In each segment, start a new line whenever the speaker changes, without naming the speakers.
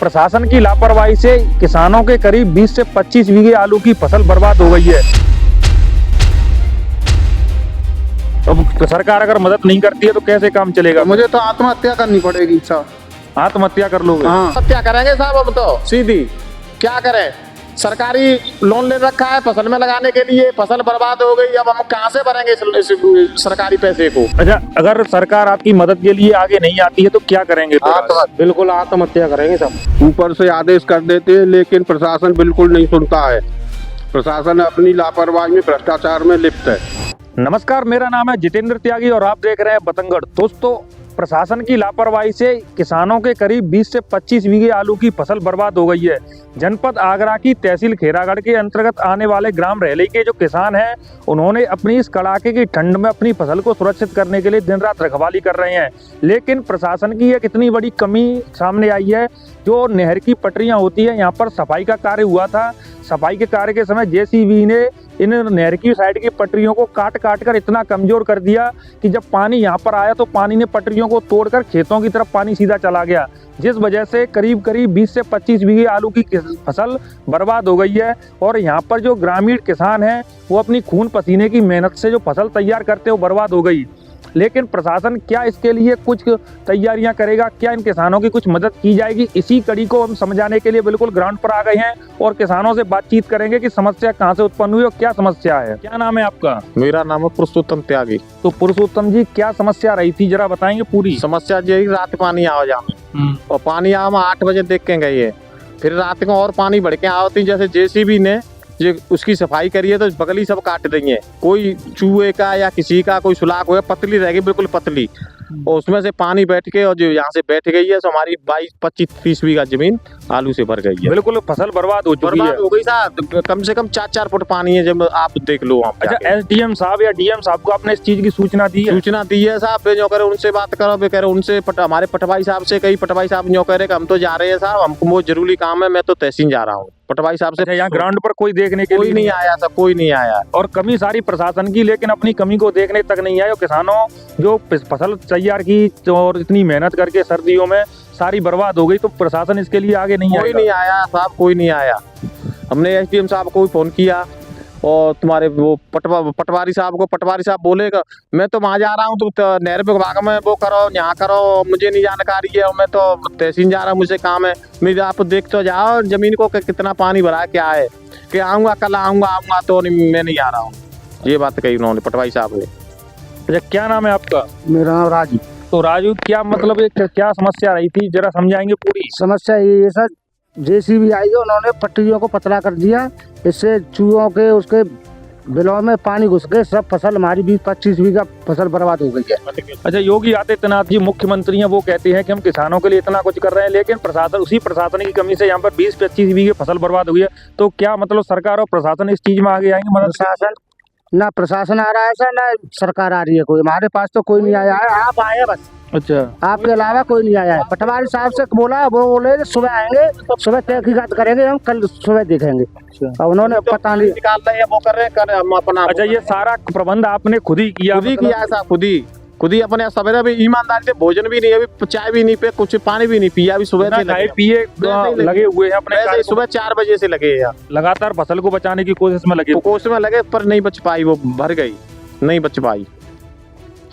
प्रशासन की लापरवाही से किसानों के करीब 20 से 25 बीघे आलू की फसल बर्बाद हो गई है। तो सरकार अगर मदद नहीं करती है तो कैसे काम चलेगा?
मुझे तो आत्महत्या करनी पड़ेगी साहब।
आत्महत्या कर लोगे?
हाँ,
आत्महत्या करेंगे साहब। हम तो सीधी क्या करें, सरकारी लोन ले रखा है फसल में लगाने के लिए, फसल बर्बाद हो गई। अब हम कहाँ से भरेंगे इस सरकारी पैसे को?
अच्छा, अगर सरकार आपकी मदद के लिए आगे नहीं आती है तो क्या करेंगे?
बिल्कुल आत्महत्या करेंगे सब। ऊपर से आदेश कर देते हैं लेकिन प्रशासन बिल्कुल नहीं सुनता है। प्रशासन अपनी लापरवाही में भ्रष्टाचार में लिप्त है।
नमस्कार, मेरा नाम है जितेंद्र त्यागी और आप देख रहे हैं बतंगड़। दोस्तों, प्रशासन की लापरवाही से किसानों के करीब 20 से 25 बीघे आलू की फसल बर्बाद हो गई है। जनपद आगरा की तहसील खेरागढ़ के अंतर्गत आने वाले ग्राम रहली के जो किसान हैं, उन्होंने अपनी इस कड़ाके की ठंड में अपनी फसल को सुरक्षित करने के लिए दिन रात रखवाली कर रहे हैं। लेकिन प्रशासन की एक इतनी बड़ी कमी सामने आई है। जो नहर की पटरियां होती है, यहाँ पर सफाई का कार्य हुआ था। सफाई के कार्य के समय जेसीबी ने इन नहर की साइड की पटरियों को काट काट कर इतना कमजोर कर दिया कि जब पानी यहाँ पर आया तो पानी ने पटरियों को तोड़कर खेतों की तरफ पानी सीधा चला गया, जिस वजह से करीब 20 से 25 बीघे आलू की फसल बर्बाद हो गई है। और यहाँ पर जो ग्रामीण किसान हैं वो अपनी खून पसीने की मेहनत से जो फसल तैयार करते हो बर्बाद हो गई। लेकिन प्रशासन क्या इसके लिए कुछ तैयारियां करेगा? क्या इन किसानों की कुछ मदद की जाएगी? इसी कड़ी को हम समझाने के लिए बिल्कुल ग्राउंड पर आ गए हैं और किसानों से बातचीत करेंगे कि समस्या कहां से उत्पन्न हुई और क्या समस्या है। क्या नाम है आपका?
मेरा नाम है पुरुषोत्तम त्यागी।
तो पुरुषोत्तम जी, क्या समस्या रही थी, जरा बताएंगे पूरी?
समस्या यही, रात पानी आओ जामे और पानी आओ हम 8 बजे देख के गए, फिर रात को और पानी बढ़ के आवती। जैसे जेसीबी ने ये उसकी सफाई करी है तो बगली सब काट रही है। कोई चूहे का या किसी का कोई सुलाक हुआ, पतली रहेगी बिल्कुल पतली, और उसमें से पानी बैठ के और जो यहाँ से बैठ गई है तो हमारी 22-25-30 बीघा जमीन आलू से भर गई है।
बिल्कुल फसल बर्बाद हो चुकी है।
बर्बाद हो गई साहब। कम से कम 4-4 फुट पानी है जब आप देख लो वहाँ पे।
अच्छा, एसडीएम साहब या डीएम साहब को आपने इस चीज की सूचना दी है?
सूचना दी है साहब। जो करे उनसे बात करो, कह रहे उनसे हमारे पटवाई साहब से, कई पटवाई साहब जो कह रहे हम तो जा रहे हैं साहब, हमको वो जरूरी काम है, मैं तो तहसील जा रहा हूँ। पटवाई साहब से
यहाँ ग्राउंड पर कोई देखने के
कोई
लिए
नहीं आया था, कोई नहीं आया।
और कमी सारी प्रशासन की, लेकिन अपनी कमी को देखने तक नहीं आए। किसानों जो फसल तैयार की और इतनी मेहनत करके सर्दियों में सारी बर्बाद हो गई, तो प्रशासन इसके लिए आगे नहीं आया।
कोई नहीं आया साहब, कोई नहीं आया। हमने एसडीएम साहब को भी फोन किया और तुम्हारे वो पटवारी साहब को, पटवारी साहब बोलेगा मैं तो वहाँ जा रहा हूँ, तो नहर विभाग में वो करो, यहाँ करो, मुझे नहीं जानकारी है, मैं तो तहसील जा रहा हूँ, मुझे काम है। मेरे आप देख तो जाओ जमीन को कितना पानी भरा है, क्या है कि आऊँगा कल आऊँगा तो मैं नहीं आ रहा हूँ। ये बात कही उन्होंने, पटवाई साहब ने।
अच्छा, क्या नाम है आपका?
मेरा नाम राजू।
तो राजू, क्या मतलब क्या समस्या रही थी, जरा समझाएंगे पूरी?
समस्या ये है सर, जेसीबी आई है, उन्होंने पटरियों को पतला कर दिया। इससे चूहों के उसके बिलों में पानी घुस गए, सब फसल हमारी 20-25 बीघा फसल बर्बाद हो गई है।
अच्छा, योगी आदित्यनाथ जी मुख्यमंत्री हैं, वो कहते हैं कि हम किसानों के लिए इतना कुछ कर रहे हैं, लेकिन प्रशासन, उसी प्रशासन की कमी से यहाँ पर 20-25 बीघे फसल बर्बाद हुई है। तो क्या मतलब सरकार और प्रशासन इस चीज में आगे आएंगे?
प्रशासन ना प्रशासन आ रहा है सर, ना सरकार आ रही है। कोई हमारे पास तो कोई नहीं आया है, आप आए हैं बस।
अच्छा,
आपके अलावा कोई नहीं आया है। पटवारी साहब से बोला, वो बोले सुबह आएंगे, सुबह तहकीकात करेंगे, हम कल सुबह देखेंगे। और उन्होंने पता नहीं
निकाल रहे हैं, वो कर रहे हैं, हम अपना।
अच्छा, ये सारा प्रबंध आपने खुद ही किया?
खुद ही किया है साहब, खुद ही अपने सवेरे भी ईमानदारी से भोजन भी नहीं, अभी चाय भी नहीं पे, कुछ पानी भी नहीं पिया, अभी सुबह से
चाय पिए लगे हुए हैं अपने
सुबह 4 बजे से लगे हैं।
लगातार फसल को बचाने की कोशिश में लगे,
पर नहीं बच पाई, वो भर गई, नहीं बच पाई।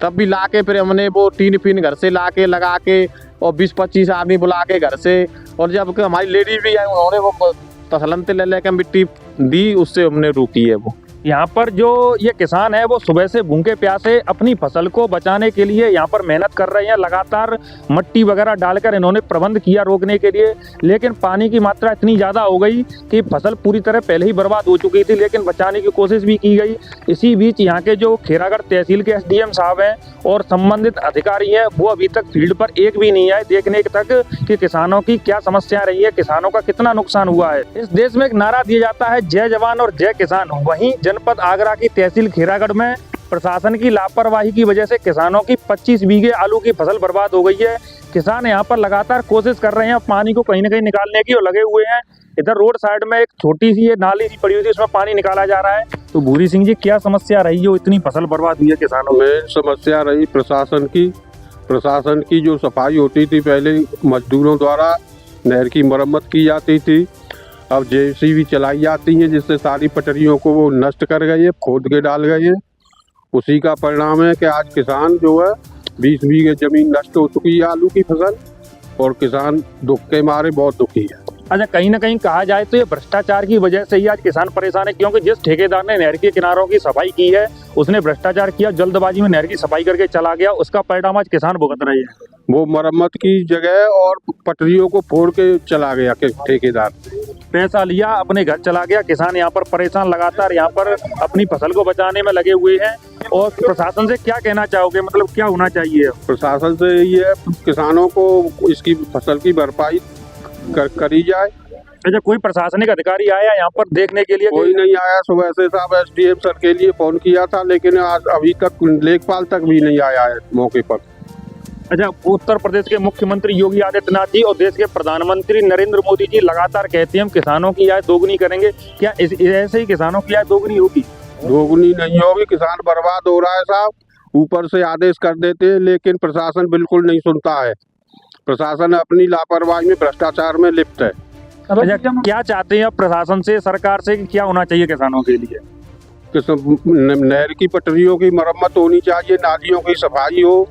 तब भी लाके फिर हमने वो टीन फिन घर से लाके लगा के और 20-25 आदमी बुला के घर से, और जब हमारी लेडीज भी आई, उन्होंने वो तसलंते ले लेकर मिट्टी दी, उससे हमने रोकी है। वो
यहाँ पर जो ये किसान है वो सुबह से भूखे प्यासे अपनी फसल को बचाने के लिए यहाँ पर मेहनत कर रहे हैं। लगातार मट्टी वगैरह डालकर इन्होंने प्रबंध किया रोकने के लिए, लेकिन पानी की मात्रा इतनी ज़्यादा हो गई कि फसल पूरी तरह पहले ही बर्बाद हो चुकी थी, लेकिन बचाने की कोशिश भी की गई। इसी बीच यहाँ के जो खेरागढ़ तहसील के एसडीएम साहब हैं और संबंधित अधिकारी हैं, वो अभी तक फील्ड पर एक भी नहीं आए देखने तक कि किसानों की क्या समस्या रही है, किसानों का कितना नुकसान हुआ है। इस देश में एक नारा दिया जाता है, जय जवान और जय किसान। वहीं जनपद आगरा की तहसील खेरागढ़ में प्रशासन की लापरवाही की वजह से किसानों की 25 बीघे आलू की फसल बर्बाद हो गई है। किसान यहाँ पर लगातार कोशिश कर रहे हैं पानी को कहीं न कहीं निकालने की और लगे हुए हैं। इधर रोड साइड में एक छोटी सी ये नाली सी पड़ी हुई थी, उसमें पानी निकाला जा रहा है। तो भूरी सिंह जी, क्या समस्या रही जो इतनी फसल बर्बाद हुई है किसानों में?
समस्या रही प्रशासन की जो सफाई होती थी पहले मजदूरों द्वारा, नहर की मरम्मत की जाती थी। अब जेसीबी चलाई जाती हैं जिससे सारी पटरियों को वो नष्ट कर गए हैं, खोद के डाल गए हैं। उसी का परिणाम है कि आज किसान जो है 20 बीघे जमीन नष्ट हो चुकी है आलू की फसल, और किसान दुख के मारे बहुत दुखी है।
अच्छा, कहीं ना कहीं कहा जाए तो ये भ्रष्टाचार की वजह से ही आज किसान परेशान है, क्योंकि जिस ठेकेदार ने नहर के किनारों की सफाई की है उसने भ्रष्टाचार किया, जल्दबाजी में नहर की सफाई करके चला गया, उसका परिणाम आज किसान भुगत रहे हैं।
वो मरम्मत की जगह और पटरियों को फोड़ के चला गया ठेकेदार।
पैसा लिया, अपने घर चला गया। किसान यहाँ पर परेशान, लगातार यहाँ पर अपनी फसल को बचाने में लगे हुए हैं। और प्रशासन से क्या कहना चाहोगे, मतलब क्या होना चाहिए?
प्रशासन से ये किसानों को इसकी फसल की भरपाई करी जाए।
अच्छा, कोई प्रशासनिक अधिकारी आया यहाँ पर देखने के लिए?
कोई नहीं आया। सुबह से साहब एसडीएम सर के लिए फोन किया था, लेकिन आज अभी तक लेखपाल तक भी नहीं आया है मौके पर।
अच्छा, उत्तर प्रदेश के मुख्यमंत्री योगी आदित्यनाथ जी और देश के प्रधानमंत्री नरेंद्र मोदी जी लगातार कहते हैं हम किसानों की आय दोगुनी करेंगे। क्या ऐसे ही किसानों की आय दोगुनी होगी?
दोगुनी नहीं होगी, किसान बर्बाद हो रहा है साहब। ऊपर से आदेश कर देते हैं लेकिन प्रशासन बिल्कुल नहीं सुनता है। प्रशासन अपनी लापरवाही में, भ्रष्टाचार में लिप्त है।
अच्छा, क्या चाहते हैं आप प्रशासन से, सरकार से, कि क्या होना चाहिए किसानों के लिए?
नहर की पटरियों की मरम्मत होनी चाहिए, नालियों की सफाई हो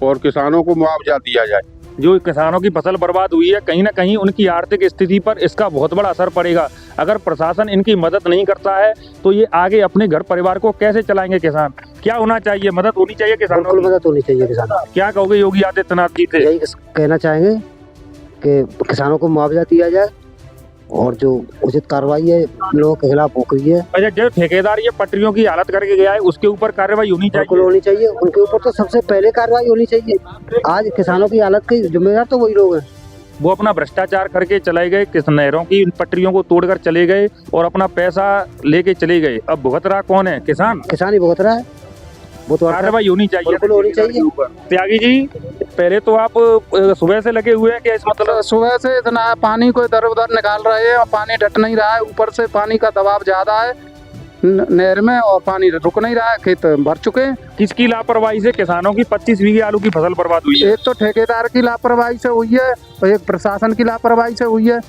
और किसानों को मुआवजा दिया जाए।
जो किसानों की फसल बर्बाद हुई है, कहीं ना कहीं उनकी आर्थिक स्थिति पर इसका बहुत बड़ा असर पड़ेगा। अगर प्रशासन इनकी मदद नहीं करता है तो ये आगे अपने घर परिवार को कैसे चलाएंगे किसान? क्या होना चाहिए? मदद होनी चाहिए किसानों
बिल्कुल
की।
मदद होनी चाहिए किसानों की।
क्या कहोगे योगी आदित्यनाथ जी से?
यही कहना चाहेंगे कि किसानों को मुआवजा दिया जाए और जो उचित कार्रवाई है लोगों के खिलाफ हो रही है।
अच्छा, जो ठेकेदार ये पटरियों की हालत करके गया है उसके ऊपर कार्रवाई होनी
बिल्कुल
चाहिए।
होनी चाहिए, उनके ऊपर तो सबसे पहले कार्रवाई होनी चाहिए। आज किसानों की हालत के जिम्मेदार तो वही लोग हैं।
वो अपना भ्रष्टाचार करके चले गए, किस नहरों की पटरियों को तोड़कर चले गए और अपना पैसा लेके चले गए। अब भुगत रहा कौन है? किसान।
किसान ही भुगत रहा है। वो तो
कार्रवाई होनी चाहिए।
बिल्कुल होनी चाहिए।
त्यागी जी, पहले तो आप सुबह से लगे हुए हैं, क्या इस मतलब?
सुबह से इतना पानी को इधर उधर निकाल रहे हैं और पानी डट नहीं रहा है। ऊपर से पानी का दबाव ज्यादा है नहर में और पानी रुक नहीं रहा है, खेत भर चुके हैं।
किसकी लापरवाही से किसानों की 25 बीघे आलू की फसल बर्बाद हुई है?
एक तो ठेकेदार की लापरवाही से हुई है और एक प्रशासन की लापरवाही से हुई है।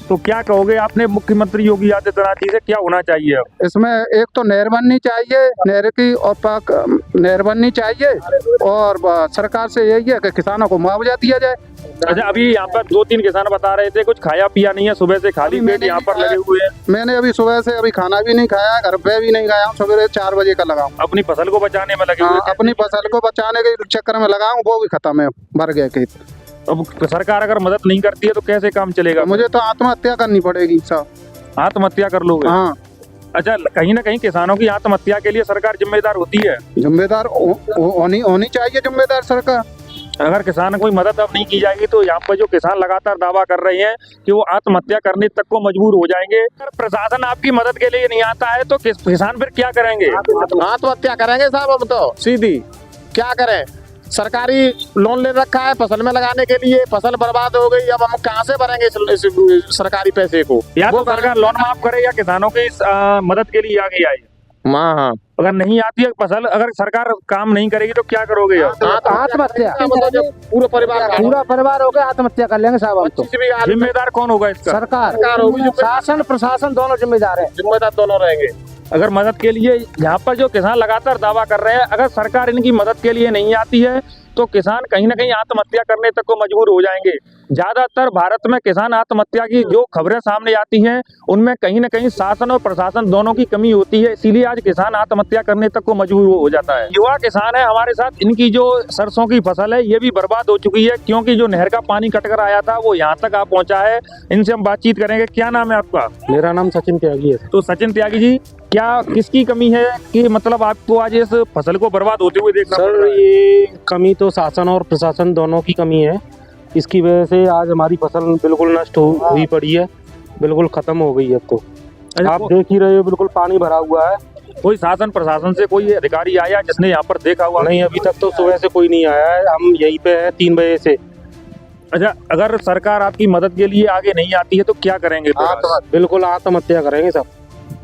तो क्या कहोगे आपने मुख्यमंत्री योगी आदित्यनाथ जी से क्या होना चाहिए अब?
इसमें एक तो नहर बननी चाहिए, नहर की और पाक नहर बननी चाहिए, और सरकार से यही है कि किसानों को मुआवजा दिया जाए।
अच्छा, अभी यहाँ पर 2-3 किसान बता रहे थे कुछ खाया पिया नहीं है, सुबह से खाली पेट यहाँ पर लगे हुए हैं।
मैंने अभी सुबह से अभी खाना भी नहीं खाया, घर पे भी नहीं खाया हूँ। सवेरे 4 बजे का लगाऊं।
अपनी फसल को बचाने में लगे हुए हैं।
अपनी फसल को बचाने के चक्कर में लगाऊं, वो भी खत्म है, भर गया खेत।
अब सरकार अगर मदद नहीं करती है तो कैसे काम चलेगा?
मुझे तो आत्महत्या करनी पड़ेगी साहब।
आत्महत्या कर लोगे?
हाँ।
अच्छा, कहीं ना कहीं किसानों की आत्महत्या के लिए सरकार जिम्मेदार होती है।
जिम्मेदार होनी चाहिए जिम्मेदार सरकार।
अगर किसान कोई मदद अब नहीं की जाएगी तो यहाँ पर जो किसान लगातार दावा कर रहे हैं कि वो आत्महत्या करने तक को मजबूर हो जाएंगे। अगर प्रशासन आपकी मदद के लिए नहीं आता है तो किसान फिर क्या करेंगे?
आत्महत्या करेंगे साहब। हम तो सीधी क्या करें, सरकारी लोन ले रखा है फसल में लगाने के लिए, फसल बर्बाद हो गई। अब हम कहाँ से भरेंगे इस सरकारी पैसे को?
या तो सरकार लोन माफ करे या किसानों की मदद के लिए आगे आए।
हाँ,
अगर नहीं आती है फसल, अगर सरकार काम नहीं करेगी तो क्या करोगे?
आत्महत्या।
पूरा
परिवार हो गया, आत्महत्या कर लेंगे साहब। हम तो
जिम्मेदार कौन होगा इसका?
सरकार होगी, शासन प्रशासन दोनों जिम्मेदार है।
जिम्मेदार दोनों रहेंगे।
अगर मदद के लिए यहाँ पर जो किसान लगातार दावा कर रहे हैं, अगर सरकार इनकी मदद के लिए नहीं आती है तो किसान कहीं ना कहीं आत्महत्या करने तक को मजबूर हो जाएंगे। ज्यादातर भारत में किसान आत्महत्या की जो खबरें सामने आती हैं उनमें कहीं ना कहीं शासन और प्रशासन दोनों की कमी होती है, इसीलिए आज किसान आत्महत्या करने तक को मजबूर हो जाता है। युवा किसान है हमारे साथ, इनकी जो सरसों की फसल है ये भी बर्बाद हो चुकी है, क्योंकि जो नहर का पानी कटकर आया था वो यहाँ तक आ पहुँचा है। इनसे हम बातचीत करेंगे। क्या नाम है आपका?
मेरा नाम सचिन त्यागी है।
तो सचिन त्यागी जी, क्या किसकी कमी है कि मतलब आपको आज इस फसल को बर्बाद होते हुए देखना पड़
सर,
रहा है?
ये कमी तो शासन और प्रशासन दोनों की कमी है। इसकी वजह से आज हमारी फसल बिल्कुल नष्ट हुई पड़ी है, बिल्कुल खत्म हो गई है। अब तो आप देख ही रहे हो, बिल्कुल पानी भरा हुआ है।
कोई शासन प्रशासन से कोई अधिकारी आया जिसने यहाँ पर देखा हुआ?
नहीं, अभी तक तो सुबह से कोई नहीं आया है। हम यहीं पे हैं 3 बजे से।
अच्छा, अगर सरकार आपकी मदद के लिए आगे नहीं आती है तो क्या करेंगे?
बिल्कुल आत्महत्या करेंगे सब।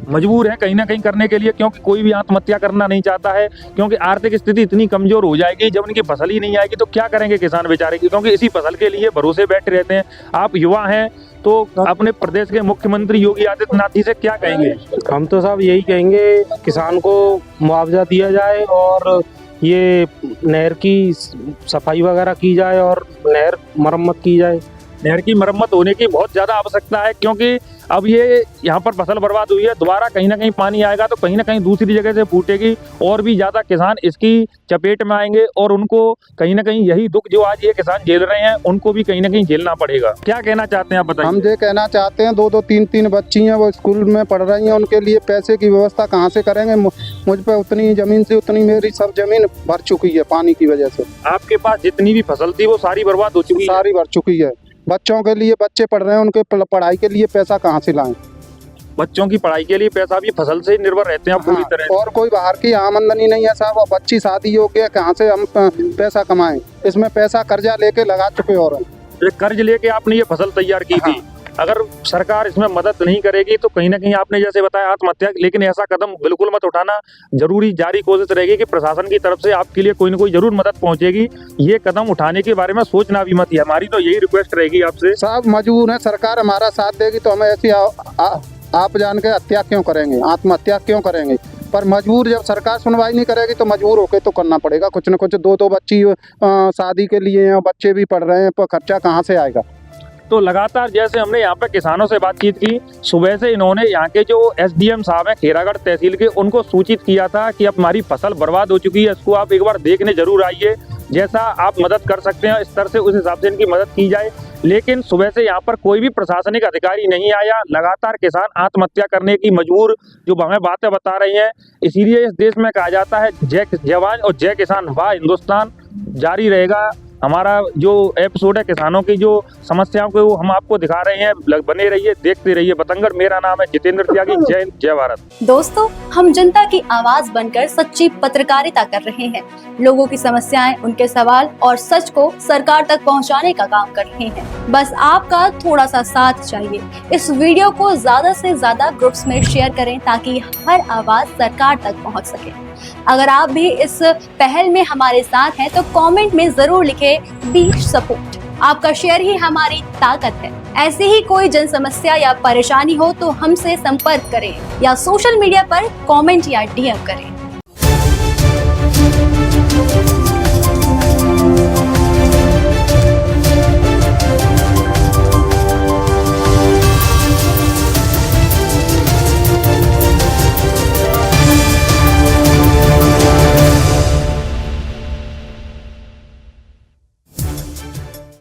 मजबूर हैं कहीं ना कहीं करने के लिए, क्योंकि कोई भी आत्महत्या करना नहीं चाहता है, क्योंकि आर्थिक स्थिति इतनी कमजोर हो जाएगी जब उनकी फसल ही नहीं आएगी तो क्या करेंगे किसान बेचारे की, क्योंकि इसी फसल के लिए भरोसे बैठे रहते हैं। आप युवा हैं तो अपने प्रदेश के मुख्यमंत्री योगी आदित्यनाथ जी से क्या कहेंगे?
हम तो साहब यही कहेंगे किसान को मुआवजा दिया जाए और ये नहर की सफाई वगैरह की जाए और नहर मरम्मत की जाए।
नहर की मरम्मत होने की बहुत ज़्यादा आवश्यकता है, क्योंकि अब ये यहाँ पर फसल बर्बाद हुई है, दोबारा कहीं ना कहीं पानी आएगा तो कहीं ना कहीं दूसरी जगह से फूटेगी और भी ज़्यादा किसान इसकी चपेट में आएंगे और उनको कहीं ना कहीं यही दुख जो आज ये किसान झेल रहे हैं उनको भी कहीं ना कहीं झेलना पड़ेगा। क्या कहना चाहते हैं आप बताइए?
हम ये कहना चाहते हैं 2-2 3-3 बच्ची हैं वो स्कूल में पढ़ रही हैं, उनके लिए पैसे की व्यवस्था कहाँ से करेंगे? मुझ पे उतनी ज़मीन से उतनी मेरी सब ज़मीन भर चुकी है पानी की वजह से।
आपके पास जितनी भी फसल थी वो सारी बर्बाद हो चुकी है?
सारी भर चुकी है। बच्चों के लिए, बच्चे पढ़ रहे हैं, उनके पढ़ाई के लिए पैसा कहाँ से लाएं?
बच्चों की पढ़ाई के लिए पैसा भी फसल से ही निर्भर रहते हैं पूरी तरह।
और कोई बाहर की आमदनी नहीं है साहब। अब बच्ची शादी हो गया, कहाँ से हम पैसा कमाएं? इसमें पैसा कर्जा लेके लगा चुके और
कर्ज लेके आपने ये फसल तैयार की थी, अगर सरकार इसमें मदद नहीं करेगी तो कहीं ना कहीं आपने जैसे बताया आत्महत्या, लेकिन ऐसा कदम बिल्कुल मत उठाना। जरूरी जारी कोशिश रहेगी कि प्रशासन की तरफ से आपके लिए कोई ना कोई जरूर मदद पहुंचेगी। ये कदम उठाने के बारे में सोचना भी मत है, हमारी तो यही रिक्वेस्ट रहेगी आपसे।
साहब मजबूर है, सरकार हमारा साथ देगी तो हमें ऐसी आप जान के हत्या क्यों करेंगे, आत्महत्या क्यों करेंगे? पर मजबूर जब सरकार सुनवाई नहीं करेगी तो मजबूर होके तो करना पड़ेगा कुछ न कुछ। 2-2 बच्ची शादी के लिए हैं, बच्चे भी पढ़ रहे हैं, पर खर्चा कहाँ से आएगा?
तो लगातार जैसे हमने यहाँ पे किसानों से बातचीत की, सुबह से इन्होंने यहाँ के जो एसडीएम साहब हैं खेरागढ़ तहसील के, उनको सूचित किया था कि अब हमारी फसल बर्बाद हो चुकी है, इसको आप एक बार देखने जरूर आइए, जैसा आप मदद कर सकते हैं स्तर से उस हिसाब से इनकी मदद की जाए। लेकिन सुबह से यहाँ पर कोई भी प्रशासनिक अधिकारी नहीं आया। लगातार किसान आत्महत्या करने की मजबूर जो हमें बातें बता रही हैं। इसीलिए इस देश में कहा जाता है जय जवान और जय किसान, वाह हिंदुस्तान। जारी रहेगा हमारा जो एपिसोड है किसानों की जो समस्याओं को हम आपको दिखा रहे हैं। बने रहिए, देखते रहिए बतंगड़। मेरा नाम है जितेंद्र त्यागी। जय हिंद, जय भारत।
दोस्तों, हम जनता की आवाज बनकर सच्ची पत्रकारिता कर रहे हैं। लोगों की समस्याएं, उनके सवाल और सच को सरकार तक पहुंचाने का काम कर रहे हैं। बस आपका थोड़ा सा साथ चाहिए। इस वीडियो को ज्यादा से ज्यादा ग्रुप्स में शेयर करें ताकि हर आवाज सरकार तक पहुंच सके। अगर आप भी इस पहल में हमारे साथ हैं तो कमेंट में जरूर लिखें बी सपोर्ट। आपका शेयर ही हमारी ताकत है। ऐसी ही कोई जन समस्या या परेशानी हो तो हमसे संपर्क करें या सोशल मीडिया पर कमेंट या डीएम करें।